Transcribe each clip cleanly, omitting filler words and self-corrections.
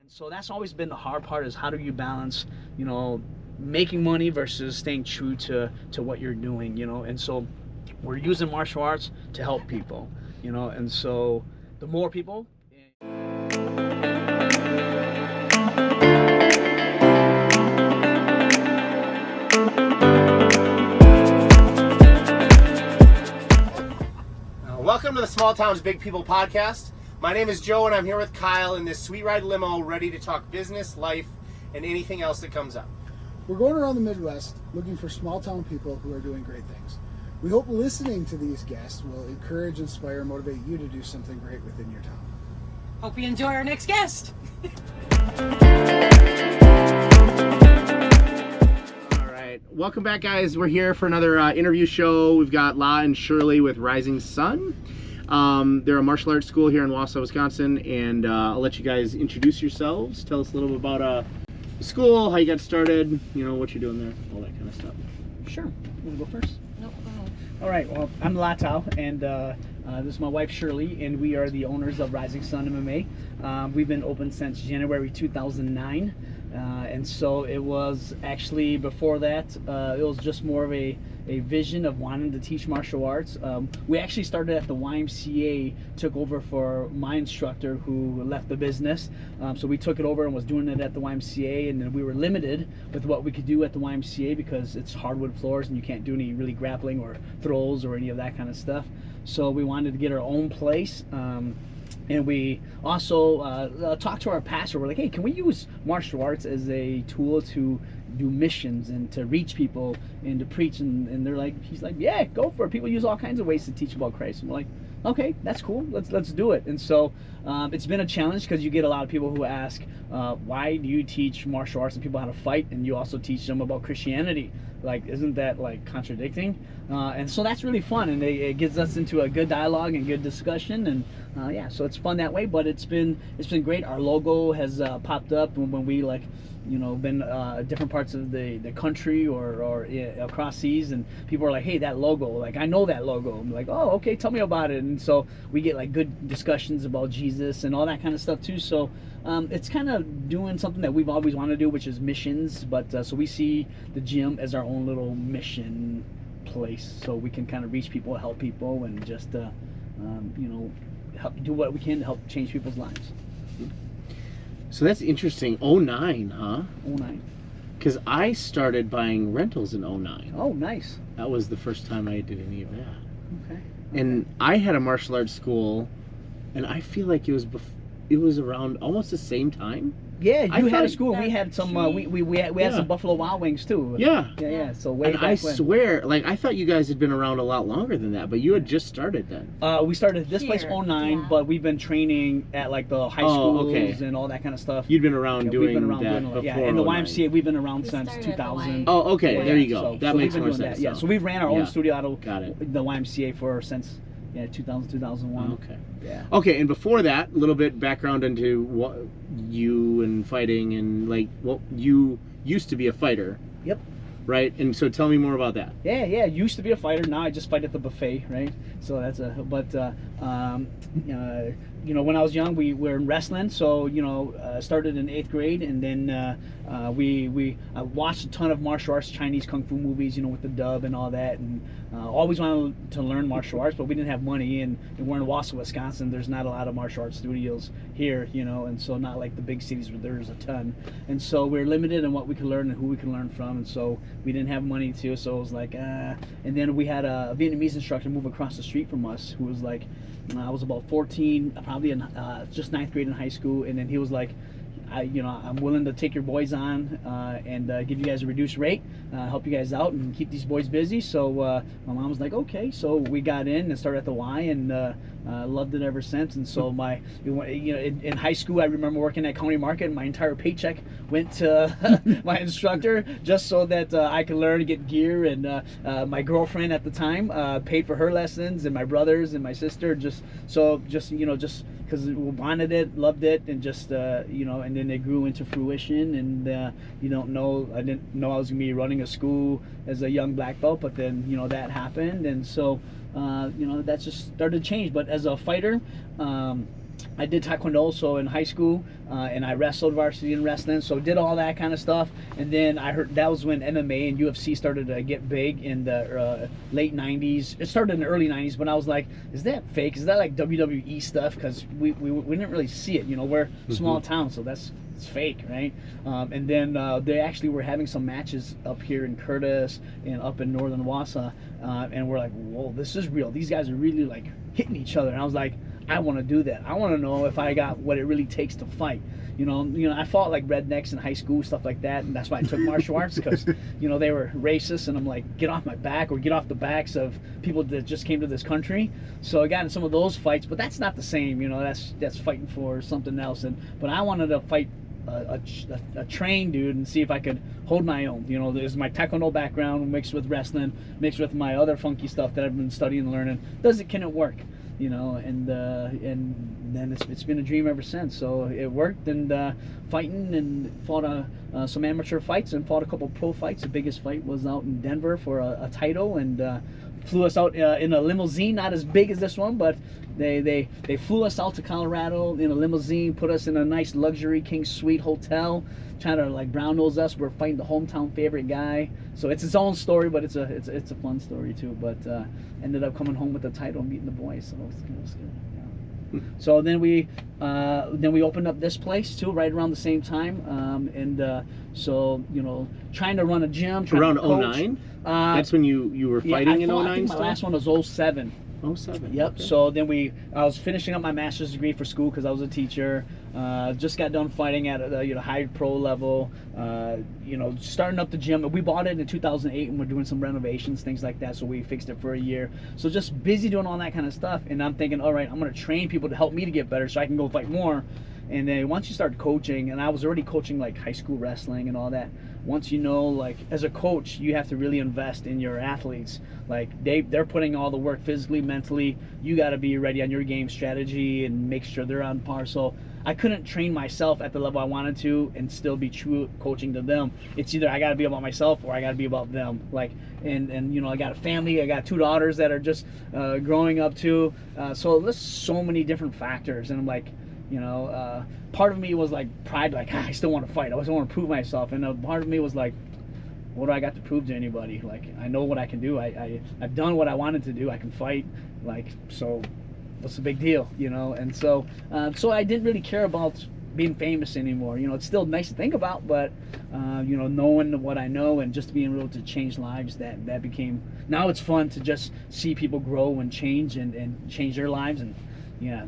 So that's always been the hard part, is how do you balance, making money versus staying true to what you're doing, and so we're using martial arts to help people, and so the more people. Welcome to the Small Towns Big People podcast. My name is Joe and I'm here with Kyle in this sweet ride limo, ready to talk business, life, and anything else that comes up. We're going around the Midwest looking for small town people who are doing great things. We hope listening to these guests will encourage, inspire, and motivate you to do something great within your town. Hope you enjoy our next guest. All right, welcome back, guys. We're here for another interview show. We've got La and Shirley with Rising Son. They're a martial arts school here in Wausau, Wisconsin, and I'll let you guys introduce yourselves. Tell us a little bit about the school, how you got started, what you're doing there, all that kind of stuff. Sure. You want to go first? No, go ahead. All right. Well, I'm Latau, and this is my wife Shirley, and we are the owners of Rising Son MMA. We've been open since January 2009, and so it was actually before that. It was just more of a vision of wanting to teach martial arts. We actually started at the YMCA, took over for my instructor who left the business. So we took it over and was doing it at the YMCA, and then we were limited with what we could do at the YMCA because it's hardwood floors and you can't do any really grappling or throws or any of that kind of stuff. So we wanted to get our own place. And we also talked to our pastor. We're like, hey, can we use martial arts as a tool to do missions and to reach people and to preach? And they're like, he's like, yeah, go for it. People use all kinds of ways to teach about Christ. And we're like, okay, that's cool. Let's do it. And so it's been a challenge because you get a lot of people who ask, why do you teach martial arts and people how to fight, and you also teach them about Christianity? Like, isn't that like contradicting? And so that's really fun, and it gets us into a good dialogue and good discussion, and yeah, so it's fun that way. But it's been great. Our logo has popped up when we been different parts of the country or across seas, and people are like, hey, that logo, like, I know that logo. I'm like, oh, okay, tell me about it. And so we get like good discussions about Jesus and all that kind of stuff too. So it's kind of doing something that we've always wanted to do, which is missions. But so we see the gym as our own little mission place, so we can kind of reach people, help people, and just help do what we can to help change people's lives. So that's interesting. 09, huh? 09. Because I started buying rentals in 09. Oh, nice. That was the first time I did any of that. Okay. And I had a martial arts school, and I feel like it was around almost the same time. Yeah, you had a school. We had some. We had Yeah. some Buffalo Wild Wings too. Yeah. Yeah. So way And back I when. swear, like, I thought you guys had been around a lot longer than that, but you had just started then. We started this place Here, 09, yeah. but we've been training at like the high Oh, schools okay. and all that kind of stuff. You'd been around Yeah, doing we've been around that doing a lot. before. Yeah, and the 09. YMCA, we've been around We since started at the 2000. Oh, okay. Yeah. There you go. So That we've makes been more doing sense. that. Yeah, so we've ran our Yeah. own studio out of Got it. the YMCA for since 2000, 2001. Okay. Yeah. Okay, and before that, a little bit background into what you and fighting, and like what you used to be a fighter. Yep. Right? And so tell me more about that. Yeah. Used to be a fighter. Now I just fight at the buffet, right? So that's when I was young, we were in wrestling. So started in 8th grade, and then I watched a ton of martial arts, Chinese kung fu movies, with the dub and all that, and always wanted to learn martial arts, but we didn't have money, and we're in Wausau, Wisconsin. There's not a lot of martial arts studios here, and so not like the big cities where there's a ton, and so we're limited in what we can learn and who we can learn from, and so we didn't have money too. So it was like, and then we had a Vietnamese instructor move across the street from us who was like, I was about 14, probably in just 9th grade in high school, and then he was like, I'm willing to take your boys on and give you guys a reduced rate, help you guys out and keep these boys busy. So my mom was like, okay. So we got in and started at the Y, and loved it ever since. And so in high school, I remember working at County Market, and my entire paycheck went to my instructor just so that I could learn to get gear. And my girlfriend at the time paid for her lessons, and my brothers and my sister just because we wanted it, loved it, and just and then it grew into fruition. And I didn't know I was gonna be running a school as a young black belt, but then that happened, and so that just started to change. But as a fighter, I did Taekwondo also in high school, and I wrestled varsity in wrestling, so did all that kind of stuff. And then I heard that was when MMA and UFC started to get big in the late 90s. It started in the early 90s, but I was like, is that fake? Is that like WWE stuff? Because we didn't really see it. You know, we're a small town, so it's fake, right? And then they actually were having some matches up here in Curtis and up in northern Wausau, and we're like, whoa, this is real. These guys are really like hitting each other. And I was like, I want to do that. I want to know if I got what it really takes to fight. You know, I fought like rednecks in high school, stuff like that, and that's why I took martial arts, because they were racist, and I'm like, get off my back, or get off the backs of people that just came to this country. So I got in some of those fights, but that's not the same. That's fighting for something else. But I wanted to fight a trained dude and see if I could hold my own. There's my Taekwondo background mixed with wrestling, mixed with my other funky stuff that I've been studying and learning. Can it work? And then it's been a dream ever since. So it worked, and fighting, and fought some amateur fights and fought a couple pro fights. The biggest fight was out in Denver for a title, and flew us out in a limousine, not as big as this one, but they flew us out to Colorado in a limousine, put us in a nice luxury king suite hotel, trying to like brown nose us. We're fighting the hometown favorite guy, so it's its own story, but it's a fun story too. But ended up coming home with the title and beating the boys, so it was good. Yeah. So then we opened up this place too, right around the same time, so trying to run a gym, Around 09? That's when you were fighting in 09. I think my last one was 07. 07. Yep. Okay. So then I was finishing up my master's degree for school because I was a teacher. Just got done fighting at a high pro level. Starting up the gym. We bought it in 2008, and we're doing some renovations, things like that. So we fixed it for a year. So just busy doing all that kind of stuff. And I'm thinking, all right, I'm going to train people to help me to get better, so I can go fight more. And then once you start coaching, and I was already coaching like high school wrestling and all that, once like as a coach, you have to really invest in your athletes. Like they're putting all the work physically, mentally. You got to be ready on your game strategy and make sure they're on par. So I couldn't train myself at the level I wanted to and still be true coaching to them. It's either I got to be about myself or I got to be about them. Like, and I got a family. I got 2 daughters that are just growing up too. So there's so many different factors, and I'm like, part of me was like pride, like I still want to fight. I still want to prove myself, and a part of me was like, what do I got to prove to anybody? Like, I know what I can do. I've done what I wanted to do. I can fight. Like, so what's the big deal? And so I didn't really care about being famous anymore. It's still nice to think about, but knowing what I know and just being able to change lives, that became, now it's fun to just see people grow and change and change their lives. And yeah,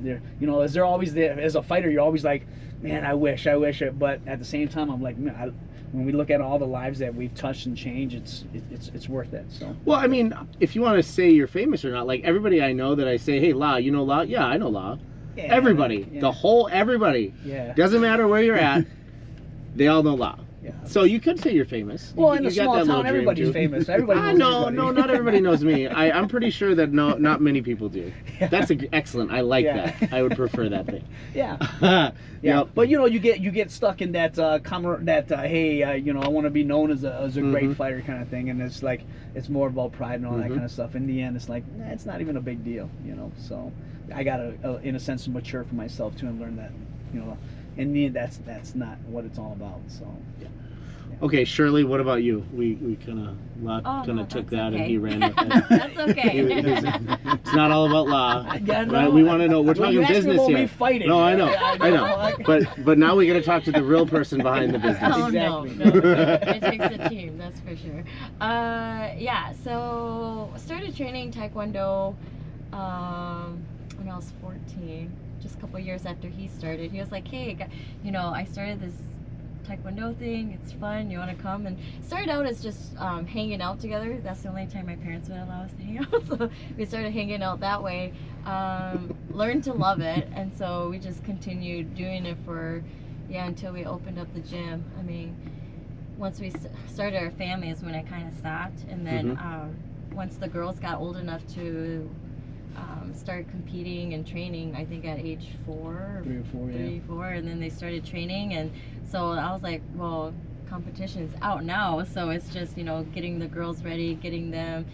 as they're always there, as a fighter, you're always like, man, I wish it. But at the same time, I'm like, man, when we look at all the lives that we've touched and changed, it's worth it. So. Well, I mean, if you want to say you're famous or not, like everybody I know that I say, hey, La, you know La? Yeah, I know La. Yeah, everybody, yeah. Everybody. Yeah. Doesn't matter where you're at, they all know La. Yeah. So you could say you're famous. Well, in a small town, everybody's famous. Everybody knows everybody. No, not everybody knows me. I'm pretty sure that not many people do. Yeah. That's excellent. I like that. I would prefer that thing. Yeah. Yeah. But you get stuck in that hey, I want to be known as a great fighter kind of thing, and it's like it's more about pride and all that kind of stuff. In the end, it's like it's not even a big deal, So I gotta, in a sense, mature for myself too and learn that, in the end, that's not what it's all about. So. Yeah. Okay, Shirley, what about you? We kind of took that, and he ran with it. That's okay. It's not all about law. Right? We want to know. We're talking business here. Fighting. No, I know. But now we got to talk to the real person behind the business. Oh, exactly. No. It takes a team, that's for sure. So I started training Taekwondo when I was 14. Just a couple years after he started. He was like, hey, I started this Taekwondo thing, it's fun, you want to come? And it started out as just hanging out together. That's the only time my parents would allow us to hang out, so we started hanging out that way. Learned to love it, and so we just continued doing it until we opened up the gym. I mean, once we started our family is when I kind of stopped, and then once the girls got old enough to start competing and training, I think at age 4, 3 or 4, and then they started training, and so I was like, well, competition's out now, so it's just getting the girls ready, getting them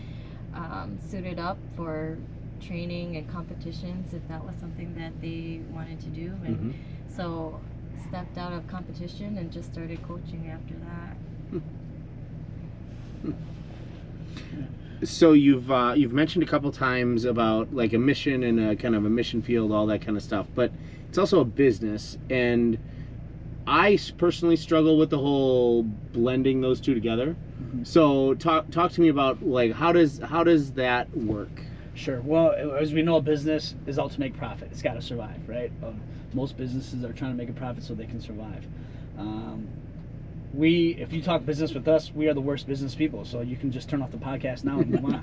suited up for training and competitions if that was something that they wanted to do, and Mhm. so stepped out of competition and just started coaching after that. So you've mentioned a couple times about like a mission and a kind of a mission field, all that kind of stuff, but it's also a business, and I personally struggle with the whole blending those two together. So talk to me about like how does that work? Sure. Well, as we know, a business is out to make profit. It's got to survive, right? Most businesses are trying to make a profit so they can survive. If you talk business with us, we are the worst business people. So you can just turn off the podcast now and move on.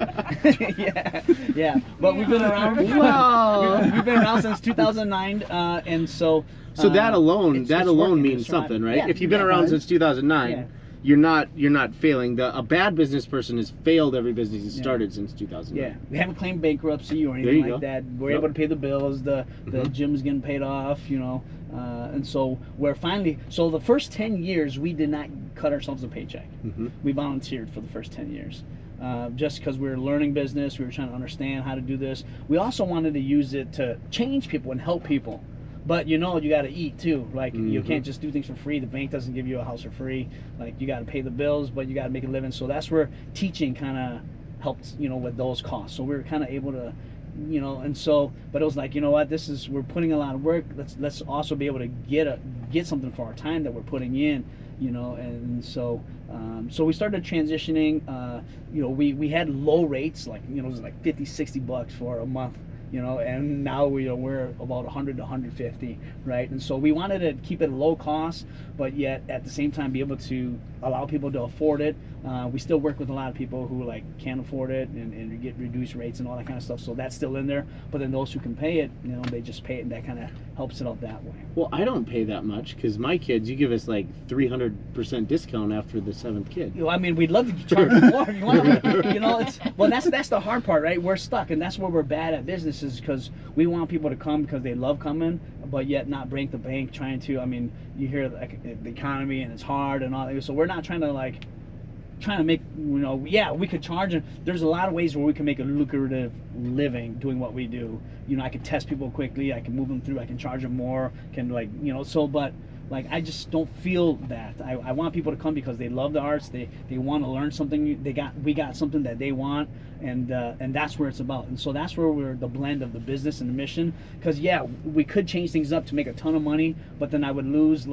yeah. But we've been around. We've been around since 2009, and so. So that alone it's working, means it's surviving. something, right? Yeah, If you've been around since 2009. Yeah. You're not failing. A bad business person has failed every business he's started since 2009. Yeah, we haven't claimed bankruptcy or There anything you like go. that. We're able to pay the bills. The gym's getting paid off, and so we're finally. So the first 10 years, we did not cut ourselves a paycheck. We volunteered for the first 10 years. Just because we were learning business, we were trying to understand how to do this. We also wanted to use it to change people and help people. But you got to eat too. Like you can't just do things for free. The bank doesn't give you a house for free. Like you got to pay the bills, but you got to make a living. So that's where teaching kind of helped, with those costs. So we were kind of able to, and so, but it was like, what, we're putting a lot of work. Let's also be able to get something for our time that we're putting in, and so so we started transitioning. We had low rates, like it was like $50-$60 for a month. And now we're about 100 to 150, right? And so we wanted to keep it low cost, but yet at the same time be able to allow people to afford it. We still work with a lot of people who can't afford it and get reduced rates and all that kind of stuff. So that's still in there. But then those who can pay it, they just pay it, and that kind of helps it out that way. Well, I don't pay that much because my kids, you give us like 300% discount after the 7th kid. I mean, we'd love to charge more if you want. That's the hard part, right? We're stuck, and that's where we're bad at business, is because we want people to come because they love coming, but yet not break the bank trying to. I mean, you hear the economy and it's hard and all that, so we're not trying to make, we could charge, and there's a lot of ways where we can make a lucrative living doing what we do. I can test people quickly, I can move them through, I can charge them more, but I just don't feel that. I want people to come because they love the arts, they want to learn something, we got something that they want, and that's where it's about. And so that's where we're the blend of the business and the mission, because we could change things up to make a ton of money, but then I would lose,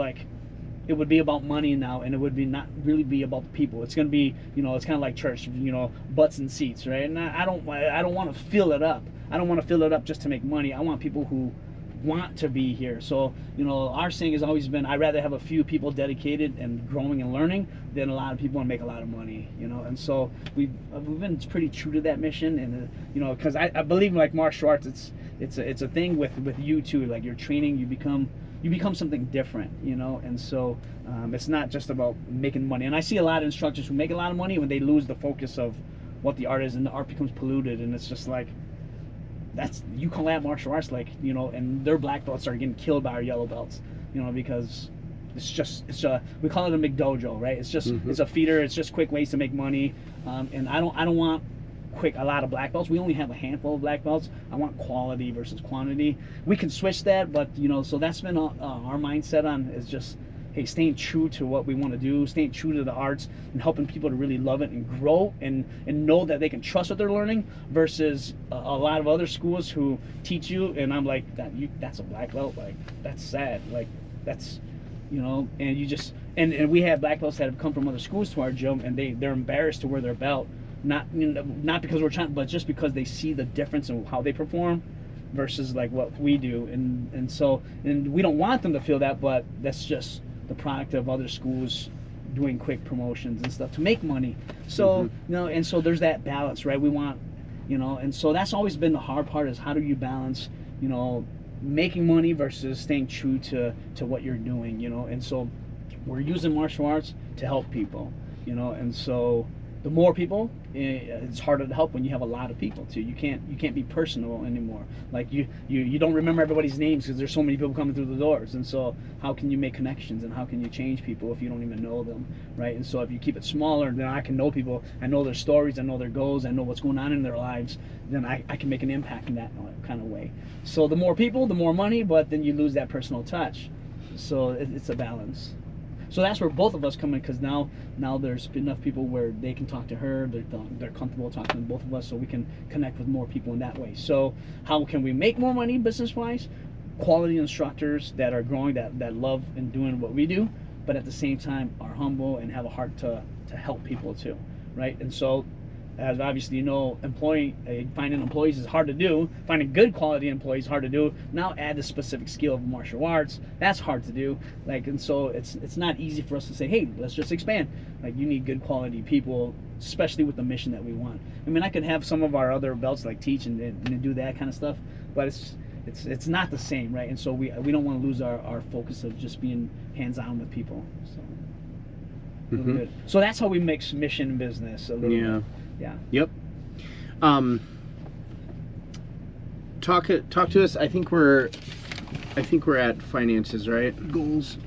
it would be about money now, and it would be not really be about the people. It's going to be, it's kind of like church, butts and seats, right? And I don't want to fill it up. I don't want to fill it up just to make money. I want people who want to be here. So, our saying has always been, I'd rather have a few people dedicated and growing and learning than a lot of people and make a lot of money, And so we've been pretty true to that mission, and because I believe martial arts, it's a thing with you too. Like you're training, you become something different, and so it's not just about making money. And I see a lot of instructors who make a lot of money when they lose the focus of what the art is, and the art becomes polluted, and it's just you call that martial arts, and their black belts are getting killed by our yellow belts, because we call it a McDojo, right? It's just it's a feeder, it's just quick ways to make money, and I don't want a lot of black belts. We only have a handful of black belts. I want quality versus quantity. We can switch that, but so that's been our mindset on, is just, hey, staying true to what we want to do, staying true to the arts, and helping people to really love it and grow and know that they can trust what they're learning, versus a lot of other schools who teach you, and I'm like, that's a black belt, that's sad, that's and you just and we have black belts that have come from other schools to our gym, and they're embarrassed to wear their belt. Not because we're trying, but just because they see the difference in how they perform versus what we do, and we don't want them to feel that, but that's just the product of other schools doing quick promotions and stuff to make money. So and so there's that balance, right? We want, and so that's always been the hard part, is how do you balance, making money versus staying true to what you're doing, and so we're using martial arts to help people, and so the more people, it's harder to help when you have a lot of people too. You can't be personal anymore. Like you don't remember everybody's names because there's so many people coming through the doors. And so how can you make connections and how can you change people if you don't even know them, right? And so if you keep it smaller, then I can know people. I know their stories. I know their goals. I know what's going on in their lives. Then I can make an impact in that kind of way. So the more people, the more money, but then you lose that personal touch. So it's a balance. So that's where both of us come in, because now there's enough people where they can talk to her, they're comfortable talking to both of us, so we can connect with more people in that way. So how can we make more money business-wise? Quality instructors that are growing, that love and doing what we do, but at the same time are humble and have a heart to help people too, right? And so, as obviously you know, finding employees is hard to do. Finding good quality employees is hard to do. Now add the specific skill of martial arts, that's hard to do. And so it's not easy for us to say, hey, let's just expand. You need good quality people, especially with the mission that we want. I mean, I could have some of our other belts teach and do that kind of stuff, but it's not the same, right? And so we don't want to lose our focus of just being hands-on with people. So, good. So that's how we mix mission and business a little bit. Yeah. Yep. Talk to us. I think we're at finances, right? Goals.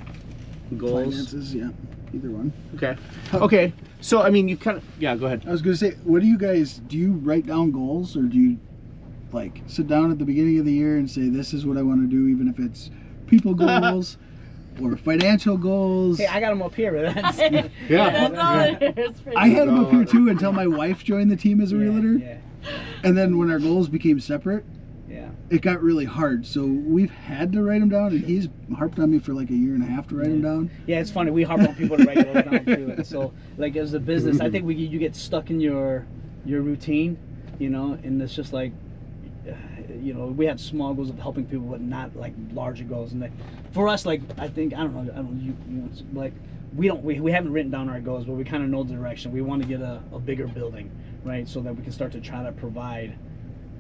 Finances, yeah. Either one. Okay. Okay. So I mean, you kind of go ahead. I was going to say, what do you write down goals, or do you sit down at the beginning of the year and say, this is what I want to do, even if it's people goals or financial goals? Hey, I got them up here. That's all it is. I had them up here too until my wife joined the team as a realtor. Yeah. And then when our goals became separate, yeah, it got really hard. So we've had to write them down, and he's harped on me for a year and a half to write them down. Yeah, it's funny. We harp on people to write those down too. And so, as a business, I think you get stuck in your routine, and it's just we have small goals of helping people, but not larger goals. And for us, I think I don't know, we haven't written down our goals, but we kind of know the direction. We want to get a bigger building, right, so that we can start to try to provide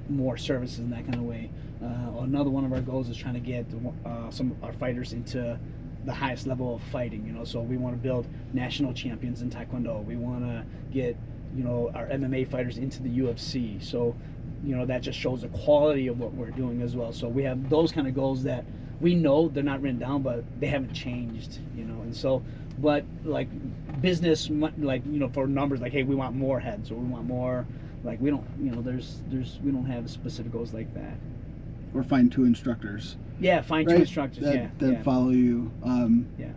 more services in that kind of way. Another one of our goals is trying to get some of our fighters into the highest level of fighting. So we want to build national champions in Taekwondo. We want to get our MMA fighters into the UFC. So that just shows the quality of what we're doing as well. So we have those kind of goals that we know they're not written down, but they haven't changed, and so, but business, for numbers, hey, we want more heads, or we want more, we don't, we don't have specific goals like that. Or find two instructors. Yeah, find two instructors, that follow you. Yeah.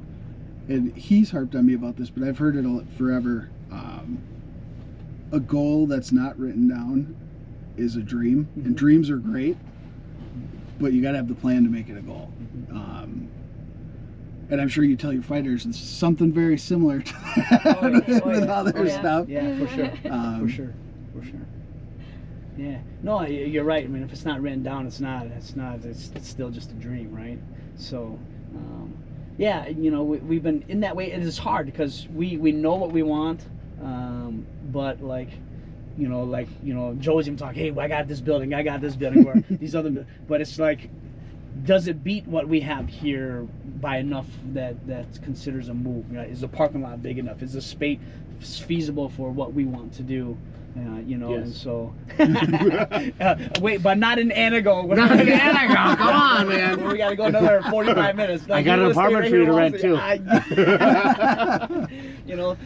And he's harped on me about this, but I've heard it forever. A goal that's not written down is a dream, and dreams are great, but you got to have the plan to make it a goal. And I'm sure you tell your fighters it's something very similar to that with other stuff. Yeah, for sure. For sure. Yeah. No, you're right. I mean, if it's not written down, it's still just a dream, right? So, we've been in that way. It is hard because we know what we want, but Joe's even talking, hey, I got this building, or these other, but it's does it beat what we have here by enough that considers a move? Is the parking lot big enough? Is the space feasible for what we want to do? Yes. And so wait, but not in Anago. Not in Anago. Come on, man. We got to go another 45 minutes. I got an apartment for you to rent too.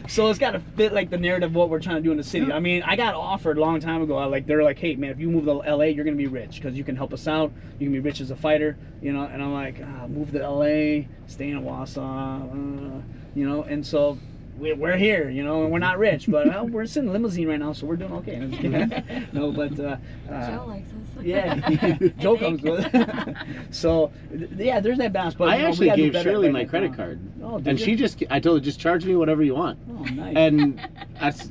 So it's got to fit the narrative of what we're trying to do in the city. I mean, I got offered a long time ago. They're like, hey, man, if you move to LA, you're gonna be rich because you can help us out. You can be rich as a fighter, And I'm like, move to LA, stay in Wausau, And so we're here, and we're not rich, but we're sitting in a limousine right now, so we're doing okay. No, but Joe likes us. Yeah, Joe comes with it. So yeah, there's that balance. But I actually gave Shirley my credit card, and I told her, just charge me whatever you want. Oh, nice. And that's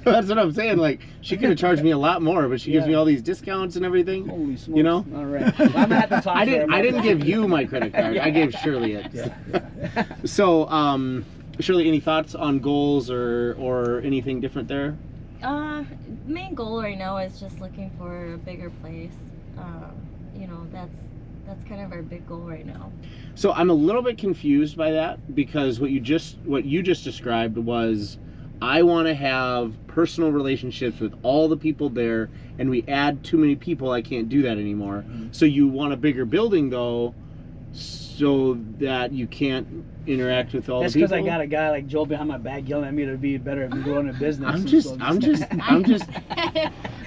what I'm saying. She could have charged me a lot more, but she gives me all these discounts and everything. Holy smokes! All right, well, I'm gonna have to talk. I didn't give you my credit card. I gave Shirley it. Yeah. So, Shirley, any thoughts on goals or anything different there? Main goal right now is just looking for a bigger place. That's kind of our big goal right now. So I'm a little bit confused by that, because what you just described was I want to have personal relationships with all the people there, and we add too many people, I can't do that anymore. So you want a bigger building, though, so that you can't interact with all That's the people. because I got a guy like Joe behind my back yelling at me to be better at growing a business. I'm just.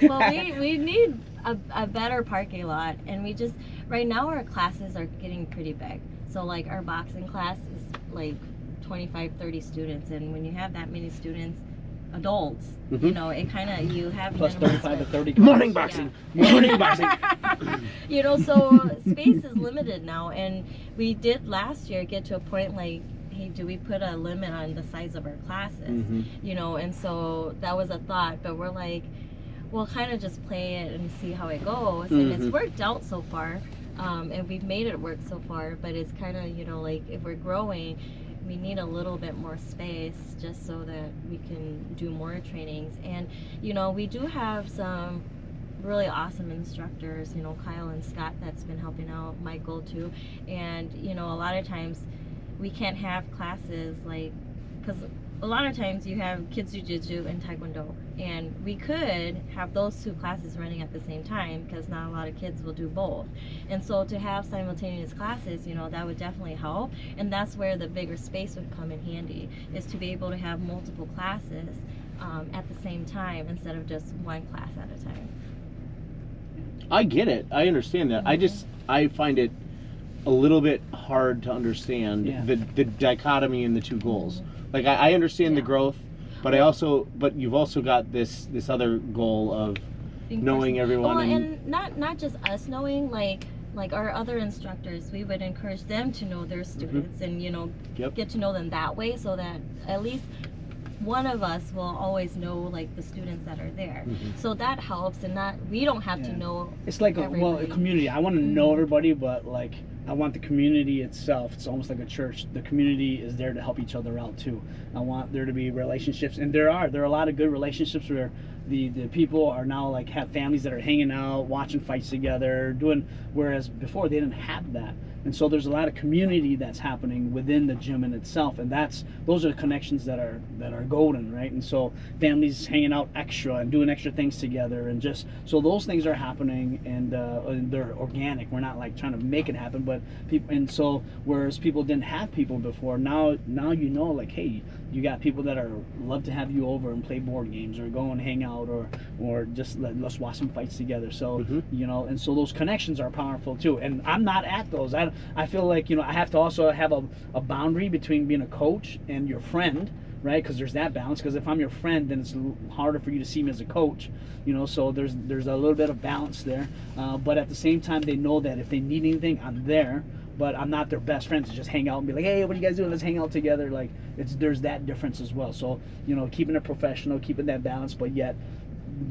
Well, we need a better parking lot, and we just, right now our classes are getting pretty big. So like our boxing class is like 25, 30 students, and when you have that many students, adults, you know, it kind of, you have plus 35 to 30. Morning boxing. Yeah. Morning boxing. You know, so space is limited now, and we did last year get to a point like, hey, do we put a limit on the size of our classes? You know, and so that was a thought, but we're like, we'll kind of just play it and see how it goes. And it's worked out so far, and we've made it work so far, but it's kind of, you know, like if we're growing, we need a little bit more space just so that we can do more trainings. And you know, we do have some really awesome instructors, you know, Kyle and Scott that's been helping out, Michael too. And you know, a lot of times we can't have classes like, because a lot of times you have kids jiu-jitsu and taekwondo, and we could have those two classes running at the same time because not a lot of kids will do both. And so to have simultaneous classes, you know, that would definitely help. And that's where the bigger space would come in handy, is to be able to have multiple classes at the same time instead of just one class at a time. I get it. I understand that. I find it a little bit hard to understand the dichotomy in the two goals. Like I understand the growth, but you've also got this other goal of knowing everyone. Well, and not just us knowing, like our other instructors, we would encourage them to know their students and, you know, get to know them that way, so that at least one of us will always know like the students that are there. So that helps, and not, we don't have to know. It's like a community. I want to know everybody, but like I want the community itself. It's almost like a church. The community is there to help each other out too. I want there to be relationships, and there are a lot of good relationships where the people are now like have families that are hanging out, watching fights together, doing, whereas before they didn't have that. And so there's a lot of community that's happening within the gym in itself, and those are connections that are golden, right? And so families hanging out extra and doing extra things together, and just so those things are happening, and they're organic. We're not like trying to make it happen, but people. And so whereas people didn't have people before, now you know, like, hey, you got people that love to have you over and play board games or go and hang out or just let's watch some fights together. So you know, and so those connections are powerful too. And I'm not at those. I feel like, you know, I have to also have a boundary between being a coach and your friend, right? Because there's that balance. Because if I'm your friend, then it's harder for you to see me as a coach, you know. So there's a little bit of balance there. But at the same time, they know that if they need anything, I'm there. But I'm not their best friend to just hang out and be like, hey, what are you guys doing? Let's hang out together. Like, there's that difference as well. So, you know, keeping it professional, keeping that balance, but yet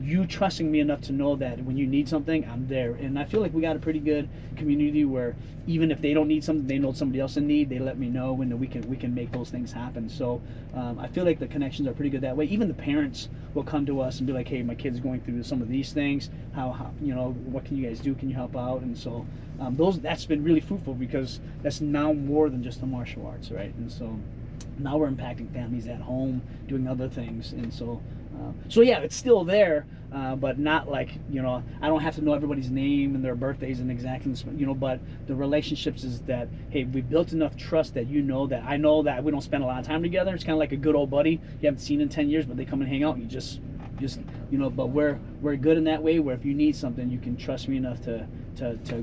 you trusting me enough to know that when you need something, I'm there. And I feel like we got a pretty good community where even if they don't need something, they know somebody else in need, they let me know, and we can make those things happen. So I feel like the connections are pretty good that way. Even the parents will come to us and be like, hey, my kid's going through some of these things. How you know, what can you guys do? Can you help out? And so that's been really fruitful, because that's now more than just the martial arts, right? And so now we're impacting families at home, doing other things. And so yeah, it's still there, but not like, you know, I don't have to know everybody's name and their birthdays and exactly, you know, but the relationships is that, hey, we built enough trust that, you know, that I know that we don't spend a lot of time together. It's kind of like a good old buddy you haven't seen in 10 years, but they come and hang out, and you just you know, but we're good in that way, where if you need something, you can trust me enough to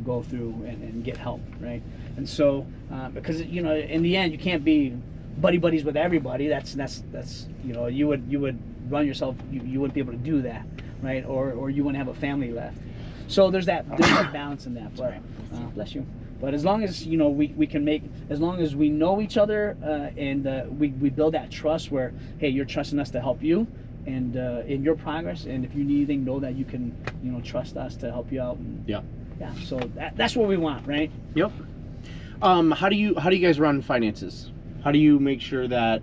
go through and get help, right? And so because, you know, in the end, you can't be buddies with everybody. That's you know, you would run yourself, you wouldn't be able to do that, right? Or you wouldn't have a family left. So there's that balance in that. But bless you. But as long as, you know, we can make, as long as we know each other, and we build that trust where, hey, you're trusting us to help you, and in your progress, and if you need anything, know that you can, you know, trust us to help you out. And, yeah. So that's what we want, right? Yep. How do you guys run finances? How do you make sure that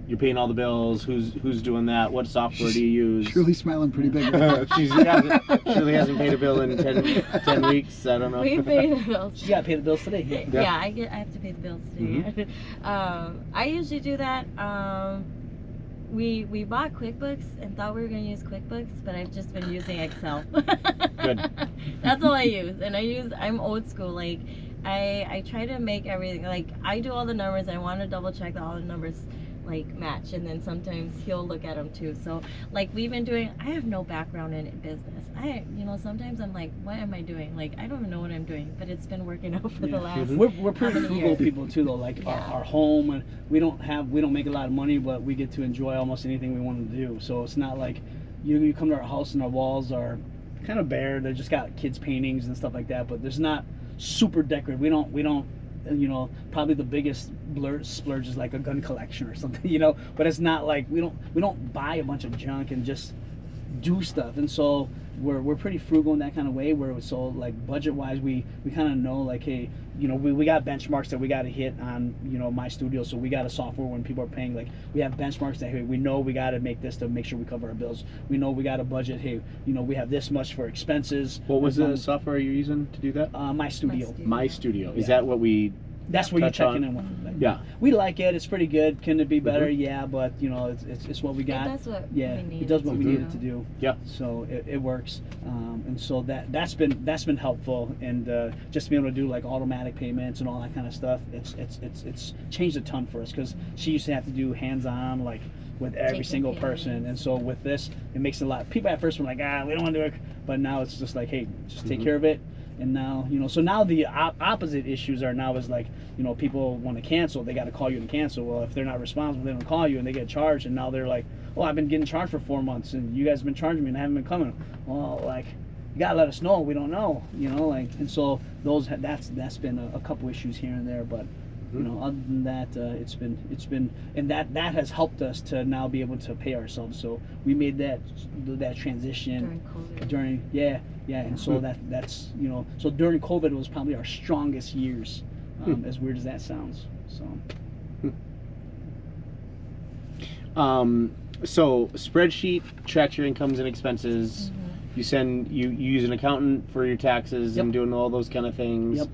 you're paying all the bills? Who's doing that? What software do you use? Shirley's smiling pretty big. Shirley hasn't paid a bill in 10 weeks. I don't know. We pay the bills. You gotta pay the bills today. Yeah, I have to pay the bills today. I usually do that. we bought QuickBooks and thought we were going to use QuickBooks, but I've just been using Excel. Good. That's all I use. And I'm old school. Like, I try to make everything, like, I do all the numbers. I want to double check that all the numbers like match, and then sometimes he'll look at them too. So like we've been doing, I have no background in business. Sometimes I'm like, what am I doing? Like, I don't even know what I'm doing, but it's been working out for the last we're pretty frugal years. people too, though. Like our home, and we don't make a lot of money, but we get to enjoy almost anything we want to do. So it's not like you come to our house and our walls are kind of bare. They just got kids paintings and stuff like that, but there's not super decorative. We don't probably the biggest splurge is like a gun collection or something, but it's not like we don't buy a bunch of junk and just do stuff. And so we're pretty frugal in that kind of way, where so like budget wise we kind of know like, hey, we got benchmarks that we got to hit on my studio. So we got a software when people are paying, like we have benchmarks that, hey, we know we got to make this to make sure we cover our bills. We know we got a budget, hey, we have this much for expenses. What was the software you're using to do that? My Studio. My Studio. Is Yeah. that what we That's where you touch check on? in with. Yeah. We like it. It's pretty good. Can it be better? Yeah, but it's what we got. It does what Yeah, we need. it does what we need it to do. Yeah. So it works, and so that's been helpful, and just to be able to do like automatic payments and all that kind of stuff. It's changed a ton for us, because she used to have to do hands-on like with every Taking single person, payments. and so with this it makes it a lot. People at first were like, we don't want to do it, but now it's just like, hey, just take care of it. And now, so now the opposite issues are now is like, people want to cancel, they got to call you to cancel. Well, if they're not responsible, they don't call you and they get charged. And now they're like, oh, I've been getting charged for 4 months and you guys have been charging me and I haven't been coming. Well, like, you got to let us know. We don't know, and so that's been a couple issues here and there. But, other than that, it's been, and that has helped us to now be able to pay ourselves. So we made that transition during COVID. And so that's so during COVID it was probably our strongest years, as weird as that sounds. So spreadsheet tracks your incomes and expenses. You use an accountant for your taxes and doing all those kind of things. Yep.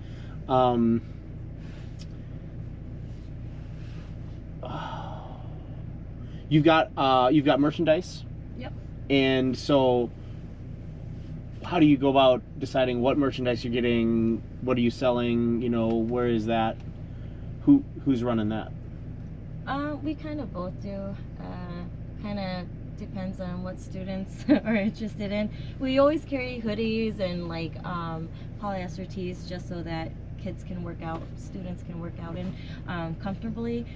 You've got merchandise. Yep. And so how do you go about deciding what merchandise you're getting? What are you selling? Where is that? Who's running that? We kind of both do. Kind of depends on what students are interested in. We always carry hoodies and like polyester tees, just so that kids can work out, students can work out in comfortably.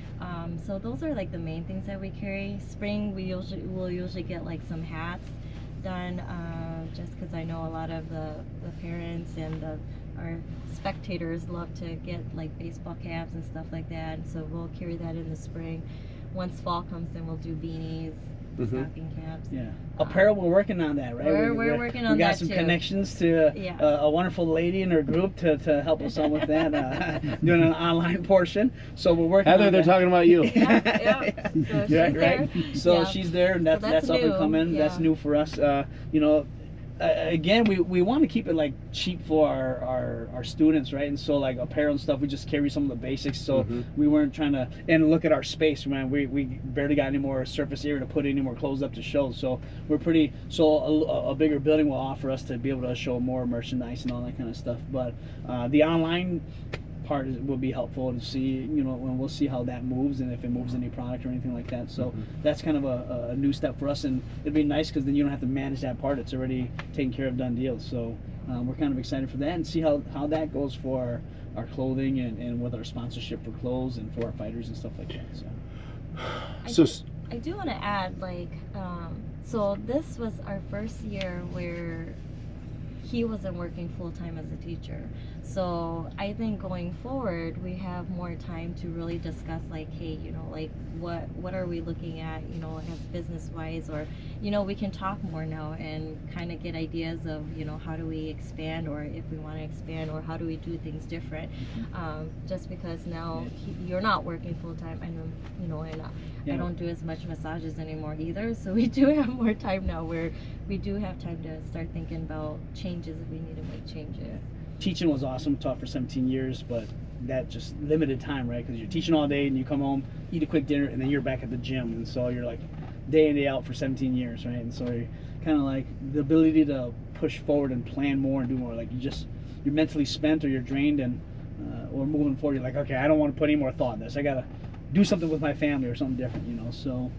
So those are like the main things that we carry. Spring, we'll usually get like some hats done, just because I know a lot of the parents and our spectators love to get like baseball caps and stuff like that. So we'll carry that in the spring. Once fall comes in, we'll do beanies, stocking caps. Yeah, apparel. We're working on that, right? We're working on that. We got some too. Connections to a wonderful lady in her group to help us out with that, doing an online portion. So we're working. Heather, on they're that. talking about you. Yep. So she's Right. there. So Yeah. she's there, and that's that's up and new. coming. Yeah. That's new for us. Again, we want to keep it like cheap for our students, right? And so like apparel and stuff, we just carry some of the basics. So we weren't trying to, and look at our space, man. We barely got any more surface area to put any more clothes up to show. So we're pretty. So a bigger building will offer us to be able to show more merchandise and all that kind of stuff. But the online part will be helpful to see, and we'll see how that moves and if it moves any product or anything like that. So that's kind of a new step for us, and it'd be nice because then you don't have to manage that part. It's already taken care of, done deal. So we're kind of excited for that and see how that goes for our clothing and with our sponsorship for clothes and for our fighters and stuff like that. So I do want to add, like, so this was our first year where he wasn't working full-time as a teacher. So I think going forward we have more time to really discuss, like, hey, like what are we looking at, as business wise, or we can talk more now and kind of get ideas of how do we expand, or if we want to expand, or how do we do things different. Just because now you're not working full-time, and I don't do as much massages anymore either, so we do have more time now where we do have time to start thinking about changes if we need to make changes. Teaching was awesome, taught for 17 years, but that just limited time, right? Because you're teaching all day and you come home, eat a quick dinner, and then you're back at the gym, and so you're like, day in, day out for 17 years, right? And so you're kind of like the ability to push forward and plan more and do more. Like you're mentally spent or you're drained, and or moving forward, you're like, okay, I don't want to put any more thought in this. I gotta do something with my family or something different, you know. So,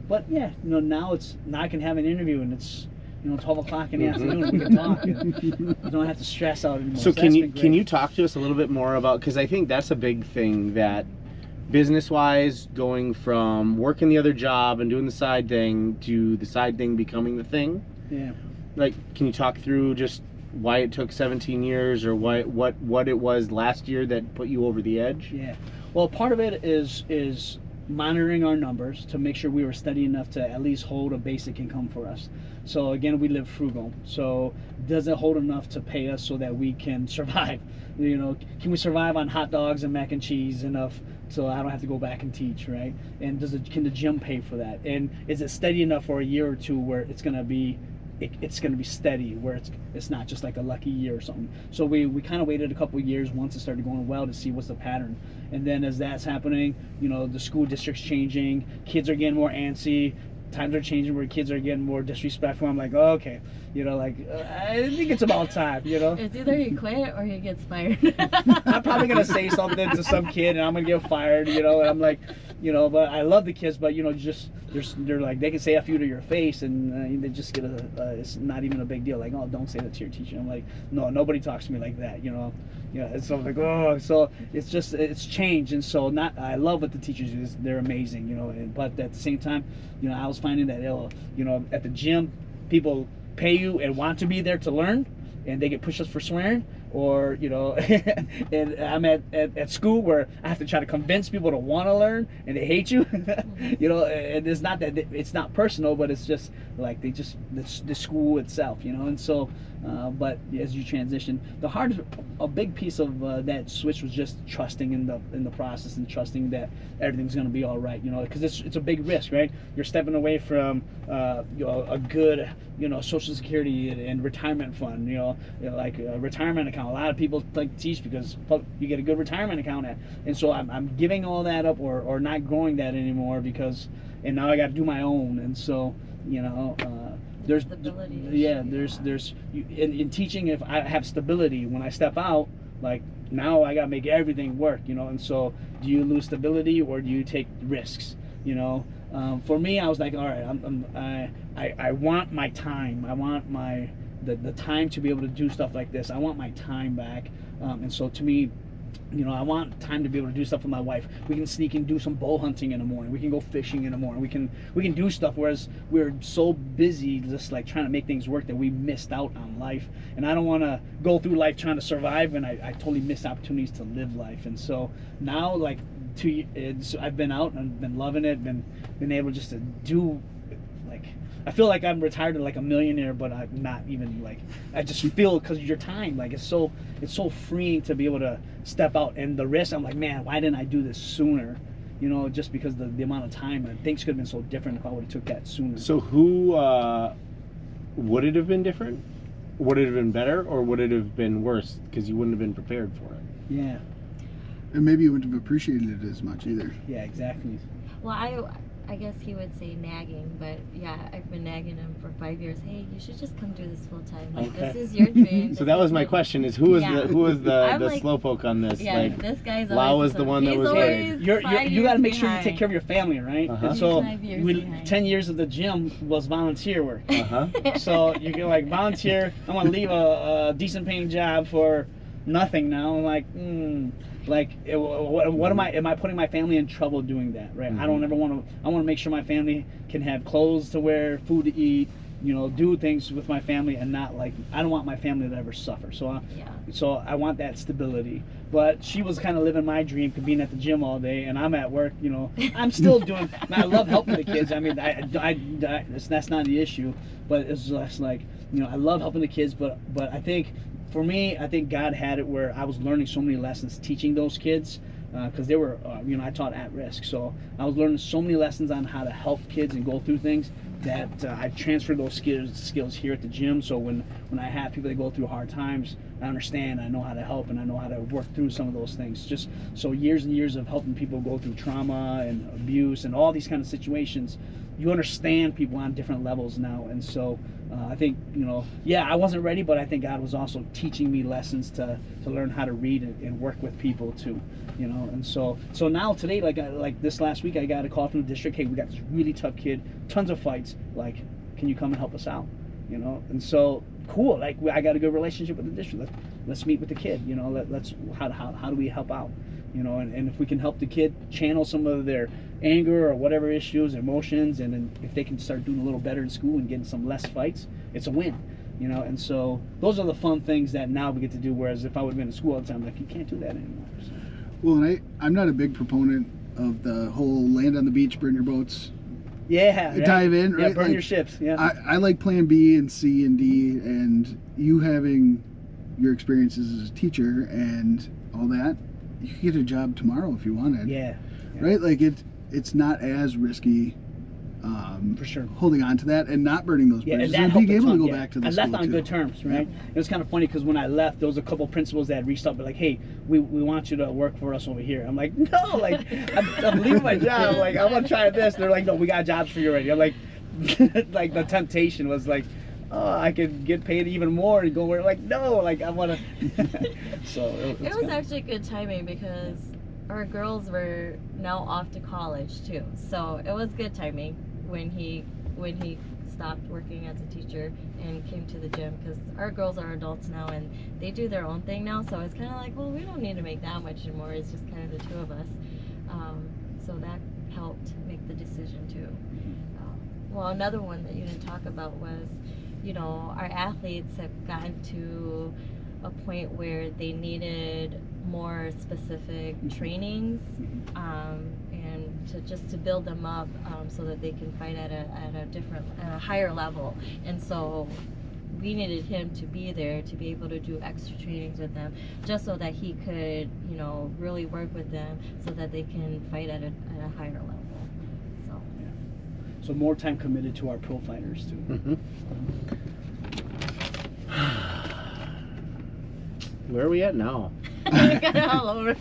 but yeah, you know, now I can have an interview and it's, you know, 12 o'clock in the afternoon and we can talk. And I don't have to stress out anymore. So that's been can great. you talk to us a little bit more about, because I think that's a big thing, that business-wise, going from working the other job and doing the side thing to the side thing becoming the thing. Yeah. Like, can you talk through just why it took 17 years, or what it was last year that put you over the edge? Yeah. Well, part of it is monitoring our numbers to make sure we were steady enough to at least hold a basic income for us. So again, we live frugal. So does it hold enough to pay us so that we can survive? You know, can we survive on hot dogs and mac and cheese enough so I don't have to go back and teach, right? And can the gym pay for that? And is it steady enough for a year or two where it's going to be steady, where it's not just like a lucky year or something. So we kind of waited a couple of years once it started going well to see what's the pattern. And then as that's happening, you know, the school district's changing, kids are getting more antsy, times are changing where kids are getting more disrespectful. I'm like, oh, okay, you know, like I think it's about time, you know. It's either he quit or he gets fired. I'm probably gonna say something to some kid and I'm gonna get fired, you know. And I'm like, you know, but I love the kids, but you know, just they're like, they can say F you to your face and they just get it's not even a big deal. Like, oh, don't say that to your teacher. I'm like, no, nobody talks to me like that, you know. Yeah, and so I'm like, oh, so it's changed. And so I love what the teachers do. They're amazing, you know. But at the same time, you know, I was finding that, you know, at the gym, people pay you and want to be there to learn, and they get pushed us for swearing. Or, you know, and I'm at school where I have to try to convince people to want to learn, and they hate you. You know, and it's not that it's not personal, but it's just like the school itself, you know. And so, but as you transition, a big piece of that switch was just trusting in the process and trusting that everything's going to be all right, you know, because it's a big risk, right? You're stepping away from you know, a good, you know, Social Security and retirement fund, you know, like a retirement account. A lot of people like to teach because you get a good retirement account and so I'm giving all that up or not growing that anymore and now I got to do my own. And so, you know, there's stability. Yeah, there's in teaching, if I have stability when I step out, like now I got to make everything work, you know. And so do you lose stability or do you take risks, you know? For me, I was like, all right, I want my time. I want the time to be able to do stuff like this. I want my time back. And so to me, you know, I want time to be able to do stuff with my wife. We can sneak and do some bow hunting in the morning. We can go fishing in the morning. We can do stuff, whereas we're so busy just like trying to make things work that we missed out on life. And I don't want to go through life trying to survive, and I totally miss opportunities to live life. And so now, like, I've been out and been loving it, been able just to do, like, I feel like I'm retired like a millionaire, but I'm not even, like, I just feel, because your time, like, it's so freeing to be able to step out. And the risk, I'm like, man, why didn't I do this sooner? You know, just because the amount of time, and things could have been so different if I would have took that sooner. So would it have been different? Would it have been better, or would it have been worse because you wouldn't have been prepared for it? Yeah. And maybe you wouldn't have appreciated it as much either. Yeah, exactly. Well, I guess he would say nagging, but yeah, I've been nagging him for 5 years. Hey, you should just come do this full time. Like, Okay. this is your dream. So that was my question: is who was the like, slowpoke on this? Yeah, like, this guy's Lau always was the one that he's was always worried. You got to make sure you behind. take care of your family, right? Uh-huh. And so, He's 5 years behind. 10 years of the gym was volunteer work. Uh-huh. So you can, like, volunteer. I want to leave a decent paying job for nothing now. I'm like, what am I putting my family in trouble doing that, right? Mm-hmm. I don't ever want to. I want to make sure my family can have clothes to wear, food to eat, you know, do things with my family, and not, like, I don't want my family to ever suffer. So so I want that stability. But she was kind of living my dream, being at the gym all day, and I'm at work, you know. I'm still doing, I love helping the kids. I mean, that's not the issue, but it's just like, you know, I love helping the kids, but I think, for me, I think God had it where I was learning so many lessons teaching those kids, because they were, you know, I taught at risk. So I was learning so many lessons on how to help kids and go through things I transfer those skills here at the gym. So when I have people that go through hard times, I understand, I know how to help, and I know how to work through some of those things. Just so years and years of helping people go through trauma and abuse and all these kind of situations, you understand people on different levels now. And so I think, I wasn't ready, but I think God was also teaching me lessons to learn how to read and work with people too, and so now today, like this last week, I got a call from the district. Hey, we got this really tough kid, tons of fights, like, can you come and help us out? And so cool, like, I got a good relationship with the district. Let's meet with the kid, let's how do we help out, and if we can help the kid channel some of their anger or whatever issues, emotions, and then if they can start doing a little better in school and getting some less fights, it's a win. And so those are the fun things that now we get to do, whereas if I would have been in school all the time, like, you can't do that anymore. So. Well, and I'm not a big proponent of the whole land on the beach, burn your boats, dive in, right? Yeah, burn your ships. Yeah. I like plan B and C and D, and you having your experiences as a teacher and all that, you could get a job tomorrow if you wanted. Yeah. Right? Like, it's not as risky. For sure. Holding on to that and not burning those bridges, and being able to go back to the I school left on too. good terms, right? Yeah. It was kind of funny because when I left, there was a couple principals that reached out, but like, hey, we want you to work for us over here. I'm like, no, like, I'm leaving my job. Like, I want to try this. They're like, no, we got jobs for you already. I'm like, like, the temptation was like, oh, I could get paid even more and go where, like, no, like, I want to. So it was actually good timing because our girls were now off to college too, so it was good timing when he stopped working as a teacher and came to the gym, because our girls are adults now and they do their own thing now, so it's kind of like, well, we don't need to make that much anymore, it's just kind of the two of us. So that helped make the decision too. Well, another one that you didn't talk about was, our athletes have gotten to a point where they needed more specific trainings, and to build them up, so that they can fight at a higher level. And so we needed him to be there to be able to do extra trainings with them, just so that he could, really work with them so that they can fight at a higher level. So more time committed to our pro fighters too. Mm-hmm. Where are we at now? All over.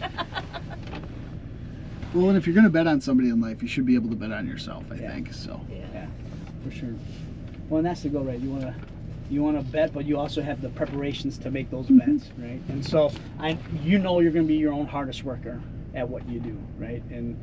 Well, and if you're going to bet on somebody in life, you should be able to bet on yourself, I think. So. Yeah, for sure. Well, and that's the goal, right? You want to bet, but you also have the preparations to make those bets, right? And so you're going to be your own hardest worker at what you do, right? And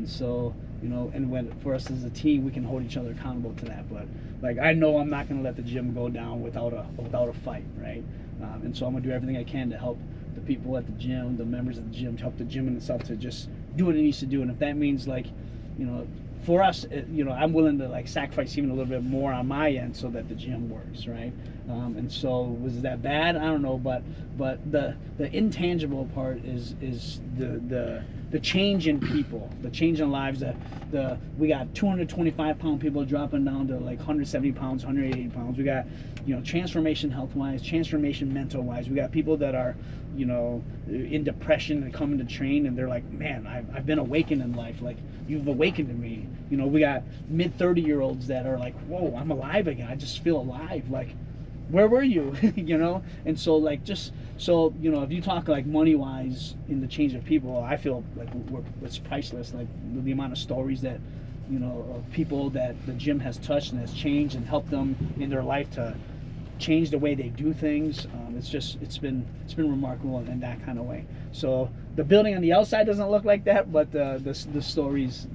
so, and when for us as a team, we can hold each other accountable to that. But like, I know I'm not going to let the gym go down without a fight, right? And so I'm going to do everything I can to help the people at the gym, the members of the gym, to help the gym in itself to just do what it needs to do. And if that means, like, for us, I'm willing to, like, sacrifice even a little bit more on my end so that the gym works, right? And so was that bad? I don't know, but the intangible part is the change in people, the change in lives. We got 225-pound people dropping down to like 170 pounds, 180 pounds. We got transformation health-wise, transformation mental-wise. We got people that are in depression and coming to train, and they're like, man, I've been awakened in life. Like, you've awakened in me. We got mid-30-year-olds that are like, whoa, I'm alive again. I just feel alive. Like, where were you? And so, like, just so if you talk like money-wise in the change of people, I feel like it's priceless. Like, the amount of stories that of people that the gym has touched and has changed and helped them in their life to change the way they do things. It's been remarkable in that kind of way. So the building on the outside doesn't look like that, but the stories